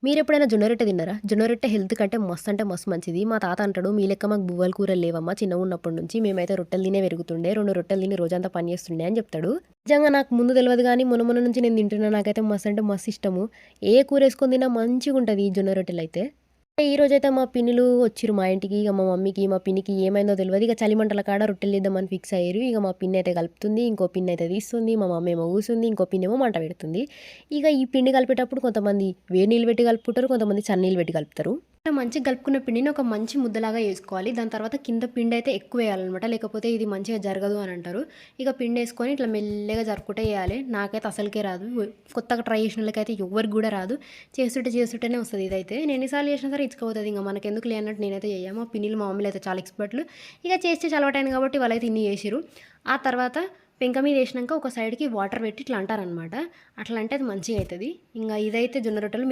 మీరెప్పుడైనా జొన్న రొట్టె తిన్నారా? జొన్న రొట్టె హెల్త్ కంటే మస్తు అంటే మస్తు మంచిది. మా తాత అంటాడు, "మీ లెక్క మాకు బువ్వల కూరలు లేవమ్మా చిన్నగున్నప్పటి నుంచి. మేమైతే రొట్టెలు తినే పెరుగుతుండే. 2 రొట్టెలు తిని రోజంతా పని చేస్తుండే" అని చెప్తాడు. నిజంగా నాకు ముందు తెలవదు గానీ, మొన్న మొన్న నుంచి నేను తింటున్నా. నాకైతే మస్తు అంటే మస్తు ఇష్టము. ఏ కూరేసుకొని తిన్నా మంచిగుంటది ఈ జొన్న రొట్టెలైతే. ఈరోజైతే మా పిన్నిలు వచ్చిర్రు మా ఇంటికి. ఇగ మా మమ్మీకి, మా పిన్నికి ఏమైందో తెలవదు. ఇగ చలిమంటల కాడ రొట్టెలు చేద్దామని ఫిక్స్ అయ్యిర్రు. ఇగ మా పిన్నయితే కలుపుతుంది. ఇంకో పిన్నయితే తీస్తుంది. మా మమ్మీ ఏమో కూసుంది. ఇంకో పిన్నేమో మంట పెడుతుంది. ఇగ ఈ పిండి కలిపేటప్పుడు కొంతమంది వేడి నీళ్ళు పెట్టి కలుపుకుంటారు. కొంతమంది చన్నీళ్ళు పెట్టి కలుపుతారు. ఇట్లా మంచిగా కలుపుకున్న పిండిని ఒక మంచి ముద్దలాగా చేసుకోవాలి. దాని తర్వాత కింద పిండయితే ఎక్కువేయాలనమాట. లేకపోతే ఇది మంచిగా జరగదు అని అంటారు. ఇక పిండేసుకొని ఇట్లా మెల్లగా జరుపుకుంటే చేయాలి. నాకైతే అసలుకే రాదు. కొత్తగా ట్రై చేసినోళ్ళకైతే ఎవ్వరికి కూడా రాదు. చేస్తుంటేనే వస్తది ఇదైతే. నేను ఎన్ని సార్లు చేసినా సరే ఇచ్చుకపోతది. ఇంక మనకెందుకులే అన్నట్టు నేనైతే చెయ్య. మా పిన్నిలు, మా మమ్మీలు అయితే చాలా ఎక్స్‌పర్ట్‌లు. ఇక చేసి అలవాటయింది కాబట్టి వాళ్ళైతే ఇన్ని చేసిర్రు. ఆ తర్వాత పెంక మీద ఏసినంక ఒక సైడ్‌కి వాటర్ పెట్టి ఇట్లా అంటారనమాట. అట్లా అంటే అది మంచిగా అయితది. ఇంగ ఇదైతే జొన్న రొట్టెలు.